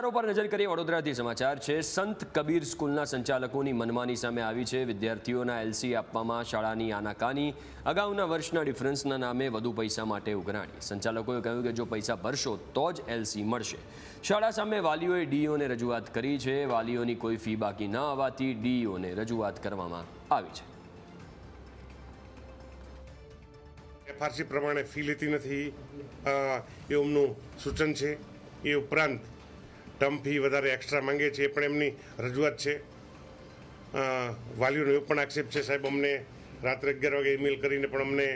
સમાચારો પર નજર કરીએ। વડોદરાથી સમાચાર છે। સંત કબીર સ્કૂલના સંચાલકોની મનમાની સામે આવી છે। વિદ્યાર્થીઓના એલસી આપવામાં શાળાની આનાકાની, અગાઉના વર્ષના ડિફરન્સના નામે વધુ પૈસા માટે ઉઘરાણી। સંચાલકોએ કહ્યું કે જો પૈસા ભરશો તો જ એલસી મળશે। શાળા સામે વાલીઓએ ડીઈઓને રજૂઆત કરી છે। વાલીઓની કોઈ ફી બાકી ન આવવાથી ડીઈઓને રજૂઆત કરવામાં આવી છે। એફઆરસી પ્રમાણે ફી લેતી નથી એ એમનું સૂચન છે। એ ઉપરાંત ટર્મ ફી વધારે એક્સ્ટ્રા માંગે છે, એ પણ એમની રજૂઆત છે। વાલીઓનો એવો પણ આક્ષેપ છે, સાહેબ અમને રાત્રે 11 વાગે ઈમેલ કરીને પણ અમને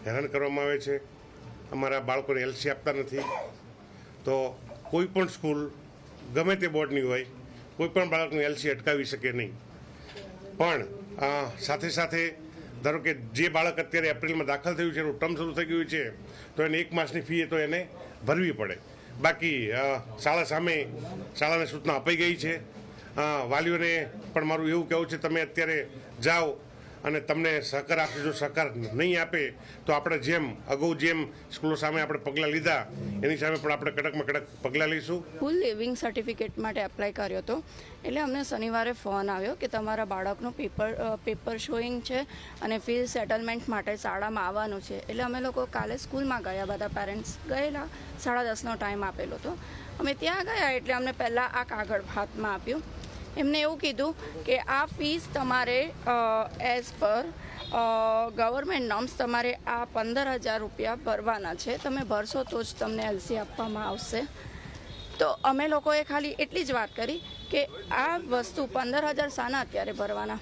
હેરાન કરવામાં આવે છે, અમારા બાળકોને એલસી આપતા નથી। તો કોઈ પણ સ્કૂલ ગમે તે બોર્ડની હોય, કોઈ પણ બાળકનું એલસી અટકાવી શકે નહીં। પણ સાથે સાથે ધારો કે જે બાળક અત્યારે એપ્રિલમાં દાખલ થયું છે, એનું ટર્મ શરૂ થઈ ગયું છે, તો એને 1 માસની ફી તો એને ભરવી પડે। બાકી શાળા સામે શાળાને સૂચના અપાઈ ગઈ છે। વાલીઓને પણ મારું એવું કહેવું છે, તમે અત્યારે જાઓ અને તમને સહકાર આપશે। જો સહકાર નહીં આપે તો આપણે અગાઉ જેમ સ્કૂલો સામે આપણે પગલાં લીધા, એની સામે પણ આપણે કડકમાં કડક પગલાં લઈશું। સ્કૂલ લિવિંગ સર્ટિફિકેટ માટે એપ્લાય કર્યો હતો, એટલે અમને શનિવારે ફોન આવ્યો કે તમારા બાળકનું પેપર શોઈંગ છે અને ફી સેટલમેન્ટ માટે શાળામાં આવવાનું છે। એટલે અમે લોકો કાલે સ્કૂલમાં ગયા, બધા પેરેન્ટ્સ ગયેલા, 10:30નો ટાઈમ આપેલો હતો। અમે ત્યાં ગયા એટલે અમને પહેલાં આ કાગળ હાથમાં આપ્યું। એમને એવું કીધું કે આ ફીસ તમારે એઝ પર ગવર્મેન્ટ નોર્મ્સ તમારે આ 15,000 રૂપિયા ભરવાના છે, તમે ભરશો તો જ તમને એલસી આપવામાં આવશે। તો અમે લોકોએ ખાલી એટલી જ વાત કરી કે આ વસ્તુ 15,000 શાના અત્યારે ભરવાના?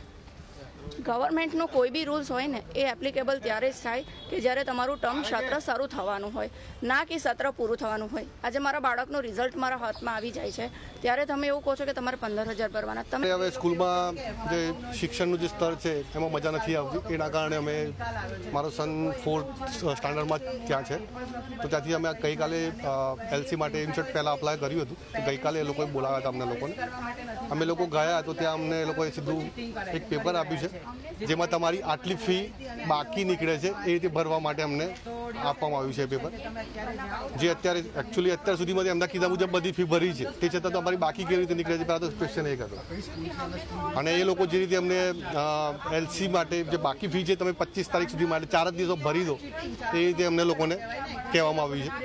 ગવર્મેન્ટનો કોઈ બી રૂલ્સ હોય ને એ એપ્લિકેબલ ત્યારે જ થાય કે જ્યારે તમારું સત્ર શરૂ થવાનું હોય, ના કે સત્ર પૂરું થવાનું હોય। આજે મારા બાળકનું રિઝલ્ટ મારા હાથમાં આવી જાય છે ત્યારે તમે એવું કહો છો કે તમારે 15,000 ભરવાના। તમે હવે સ્કૂલમાં જે શિક્ષણનું જે સ્તર છે એમાં મજા નથી આવતી, એના કારણે અમે મારો સન 4th સ્ટાન્ડર્ડમાં ત્યાં છે, તો ત્યાંથી અમે ગઈકાલે એલસી માટે ઇન્સ્ટન્ટ પહેલાં અપ્લાય કર્યું હતું। તો ગઈકાલે એ લોકોએ બોલાવ્યા હતા અમને લોકોને, અમે લોકો ગયા તો ત્યાં અમને એ લોકોએ સીધું એક પેપર આપ્યું છે જેમાં તમારી આટલી ફી બાકી નીકળે છે એ રીતે ભરવા માટે અમને આપવામાં આવ્યું છે પેપર, જે અત્યાર સુધીમાં એમના કીધા મુજબ બધી ફી ભરી છે, તે છતાં તમારી બાકી કેવી રીતે નીકળે છે પહેલાં તો ક્વેશ્ચન એ હતો। અને એ લોકો જે રીતે અમને એલસી માટે જે બાકી ફી છે તમે 25 તારીખ સુધી માટે 4 જ દિવસો ભરી દો, એ રીતે અમને લોકોને કહેવામાં આવ્યું છે।